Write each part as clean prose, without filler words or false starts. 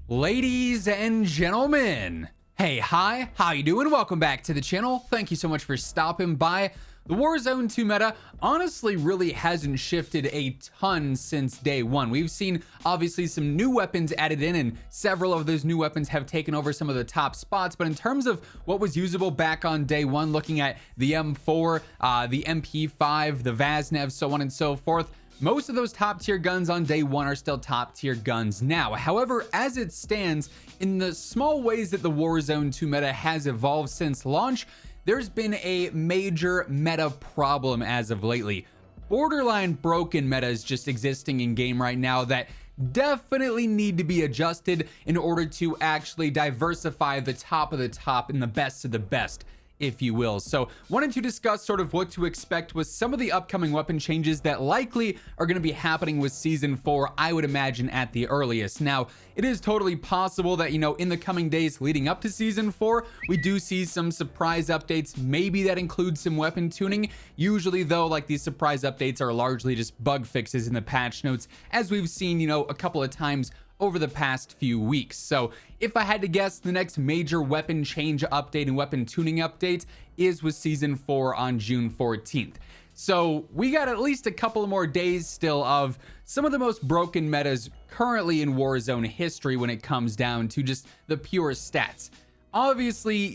Ladies and gentlemen, hey, hi, how you doing? Welcome back to the channel. Thank you so much for stopping by. The Warzone 2 meta honestly really hasn't shifted a ton since day one. We've seen obviously some new weapons added in, and several of those new weapons have taken over some of the top spots. But in terms of what was usable back on day one, looking at the M4, the MP5, the Vaznev, so on and so forth, most of those top tier guns on day one are still top tier guns now. However, as it stands, in the small ways that the Warzone 2 meta has evolved since launch, there's been a major meta problem as of lately. Borderline broken metas just existing in game right now that definitely need to be adjusted in order to actually diversify the top of the top and the best of the best, if you will. So wanted to discuss sort of what to expect with some of the upcoming weapon changes that likely are going to be happening with season 4, I would imagine at the earliest. Now, it is totally possible that, in the coming days leading up to season 4, we do see some surprise updates, maybe that includes some weapon tuning. Usually though, like, these surprise updates are largely just bug fixes in the patch notes, as we've seen, a couple of times over the past few weeks. So if I had to guess, the next major weapon change update and weapon tuning update is with season 4 on June 14th. So we got at least a couple more days still of some of the most broken metas currently in Warzone history when it comes down to just the pure stats. Obviously,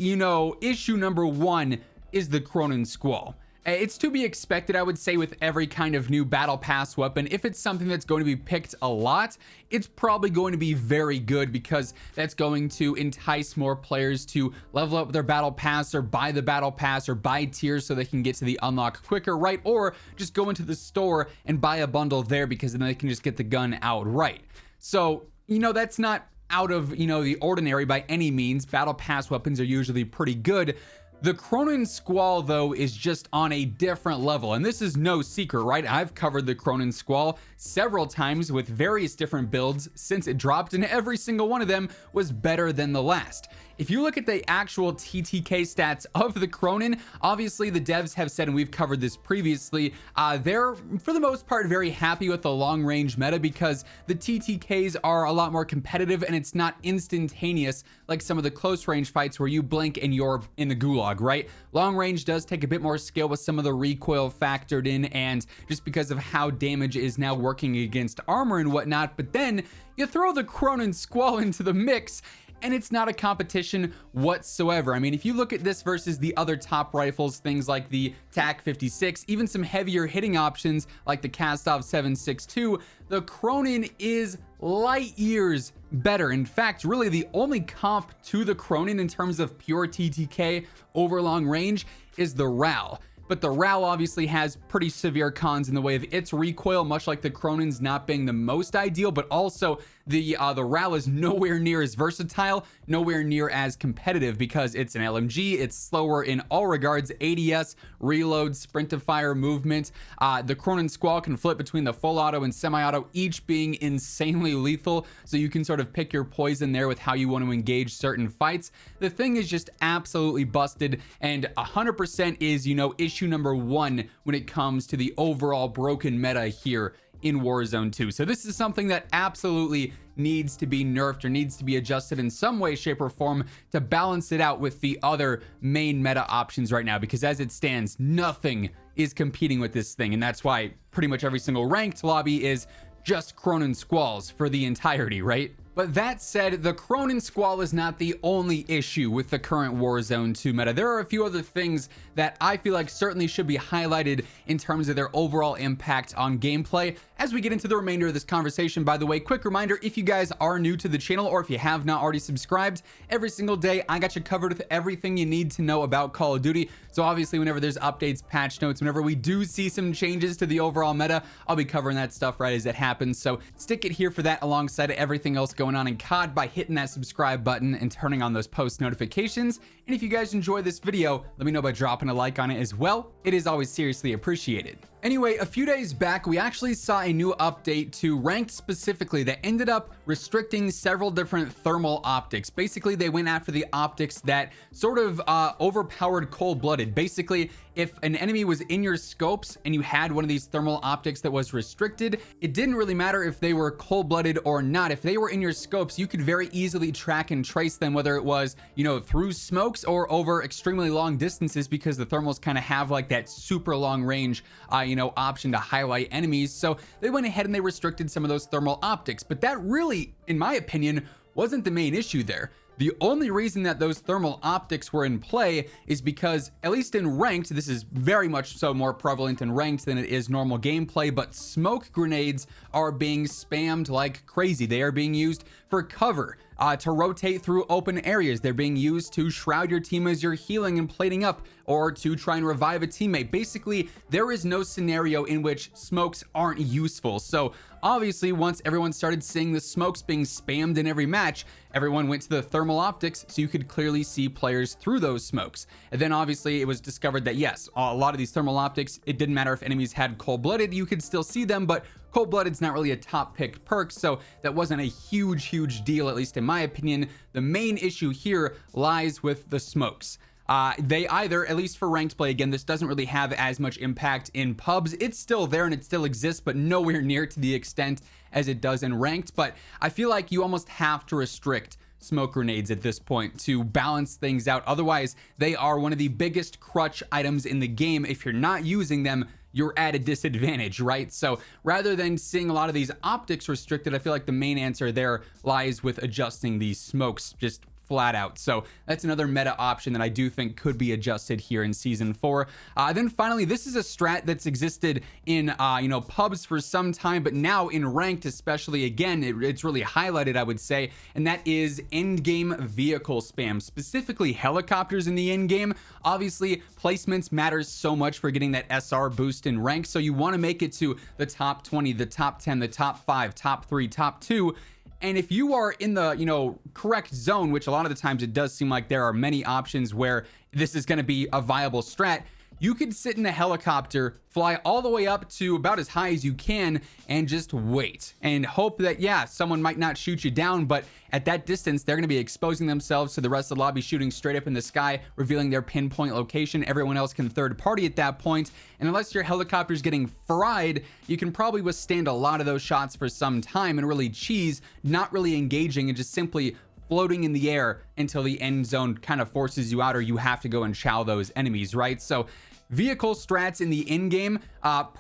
issue number one is the Cronen Squall. It's to be expected, I would say, with every kind of new battle pass weapon. If it's something that's going to be picked a lot, it's probably going to be very good, because that's going to entice more players to level up their battle pass or buy the battle pass or buy tiers so they can get to the unlock quicker, right? Or just go into the store and buy a bundle there, because then they can just get the gun outright. So, that's not out of, the ordinary by any means. Battle pass weapons are usually pretty good. The Cronen Squall, though, is just on a different level, and this is no secret, right? I've covered the Cronen Squall several times with various different builds since it dropped, and every single one of them was better than the last. If you look at the actual TTK stats of the Cronen, obviously the devs have said, and we've covered this previously, they're for the most part very happy with the long range meta, because the TTKs are a lot more competitive and it's not instantaneous like some of the close range fights where you blink and you're in the gulag, right? Long range does take a bit more skill with some of the recoil factored in, and just because of how damage is now working against armor and whatnot. But then you throw the Cronen Squall into the mix, and it's not a competition whatsoever. I mean, if you look at this versus the other top rifles, things like the TAC 56, even some heavier hitting options like the Kastov 762, the Cronen is light years better. In fact, really the only comp to the Cronen in terms of pure TTK over long range is the RAL. But the RAL obviously has pretty severe cons in the way of its recoil, much like the Cronen's not being the most ideal, but also the RAL is nowhere near as versatile, nowhere near as competitive, because it's an LMG, it's slower in all regards, ADS, reload, sprint to fire movement. The Cronen Squall can flip between the full auto and semi-auto, each being insanely lethal, so you can sort of pick your poison there with how you want to engage certain fights. The thing is just absolutely busted, and 100% is, issue number one when it comes to the overall broken meta here in Warzone 2. So this is something that absolutely needs to be nerfed or needs to be adjusted in some way, shape, or form to balance it out with the other main meta options right now, because as it stands, nothing is competing with this thing, and that's why pretty much every single ranked lobby is just Cronen Squalls for the entirety, right? But that said, the Cronen Squall is not the only issue with the current Warzone 2 meta. There are a few other things that I feel like certainly should be highlighted in terms of their overall impact on gameplay. As we get into the remainder of this conversation, by the way, quick reminder, if you guys are new to the channel or if you have not already subscribed, every single day I got you covered with everything you need to know about Call of Duty. So obviously whenever there's updates, patch notes, whenever we do see some changes to the overall meta, I'll be covering that stuff right as it happens. So stick it here for that alongside everything else going on in COD by hitting that subscribe button and turning on those post notifications. And if you guys enjoy this video, let me know by dropping a like on it as well. It is always seriously appreciated. Anyway, a few days back, we actually saw a new update to ranked specifically that ended up restricting several different thermal optics. Basically, they went after the optics that sort of overpowered cold-blooded. Basically, if an enemy was in your scopes and you had one of these thermal optics that was restricted, it didn't really matter if they were cold-blooded or not. If they were in your scopes, you could very easily track and trace them, whether it was, you know, through smokes or over extremely long distances, because the thermals kind of have like that super long range, you know, option to highlight enemies. So they went ahead and they restricted some of those thermal optics, but that really, in my opinion, wasn't the main issue there. The only reason that those thermal optics were in play is because, at least in ranked, this is very much so more prevalent in ranked than it is normal gameplay, but smoke grenades are being spammed like crazy. They are being used for cover, to rotate through open areas. They're being used to shroud your team as you're healing and plating up, or to try and revive a teammate. Basically, there is no scenario in which smokes aren't useful. So obviously, once everyone started seeing the smokes being spammed in every match, everyone went to the thermal optics so you could clearly see players through those smokes. And then obviously it was discovered that yes, a lot of these thermal optics, it didn't matter if enemies had cold-blooded, you could still see them, but cold-blooded's not really a top picked perk, so that wasn't a huge deal, at least in my opinion. The main issue here lies with the smokes. They either, at least for ranked play, again, this doesn't really have as much impact in pubs. It's still there and it still exists, but nowhere near to the extent as it does in ranked. But I feel like you almost have to restrict smoke grenades at this point to balance things out. Otherwise, they are one of the biggest crutch items in the game. If you're not using them, you're at a disadvantage, right? So rather than seeing a lot of these optics restricted, I feel like the main answer there lies with adjusting these smokes just flat out. So that's another meta option that I do think could be adjusted here in season 4. Then finally, this is a strat that's existed in you know, pubs for some time, but now in ranked especially, again, it's really highlighted, I would say, and that is in-game vehicle spam, specifically helicopters in the in-game. Obviously, placements matters so much for getting that SR boost in rank, so you want to make it to the top 20, the top 10, the top 5, top 3, top 2. And if you are in the, you know, correct zone, which a lot of the times it does seem like there are many options where this is going to be a viable strat, you could sit in a helicopter, fly all the way up to about as high as you can, and just wait and hope that, yeah, someone might not shoot you down, but at that distance, they're going to be exposing themselves to the rest of the lobby, shooting straight up in the sky, revealing their pinpoint location. Everyone else can third party at that point, and unless your helicopter's getting fried, you can probably withstand a lot of those shots for some time and really cheese, not really engaging and just simply floating in the air until the end zone kind of forces you out, or you have to go and chow those enemies, right? So vehicle strats in the in-game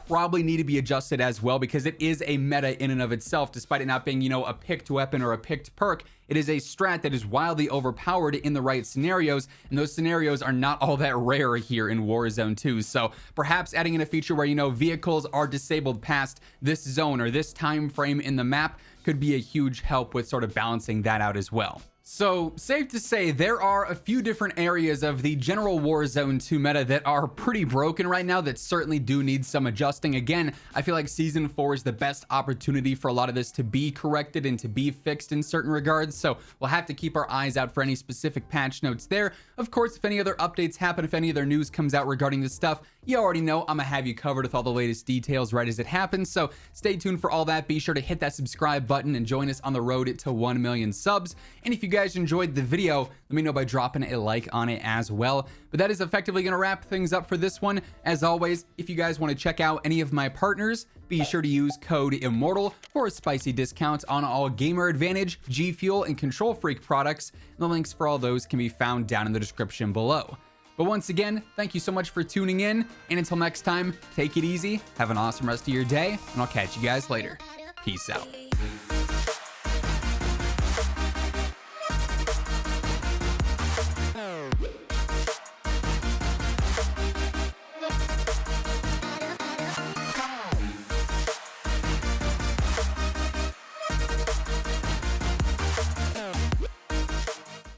probably need to be adjusted as well, because it is a meta in and of itself. Despite it not being, you know, a picked weapon or a picked perk, it is a strat that is wildly overpowered in the right scenarios, and those scenarios are not all that rare here in Warzone 2. So perhaps adding in a feature where, you know, vehicles are disabled past this zone or this time frame in the map could be a huge help with sort of balancing that out as well. So safe to say there are a few different areas of the general Warzone 2 meta that are pretty broken right now that certainly do need some adjusting. Again, I feel like season 4 is the best opportunity for a lot of this to be corrected and to be fixed in certain regards. So we'll have to keep our eyes out for any specific patch notes there. Of course, if any other updates happen, if any other news comes out regarding this stuff, you already know I'm gonna have you covered with all the latest details right as it happens. So stay tuned for all that. Be sure to hit that subscribe button and join us on the road to 1 million subs. And if you guys enjoyed the video, let me know by dropping a like on it as well. But that is effectively going to wrap things up for this one. As always, if you guys want to check out any of my partners, be sure to use code IMMORTAL for a spicy discount on all Gamer Advantage, G Fuel, and Control Freak products. And the links for all those can be found down in the description below. But once again, thank you so much for tuning in, and until next time, take it easy, have an awesome rest of your day, and I'll catch you guys later. Peace out.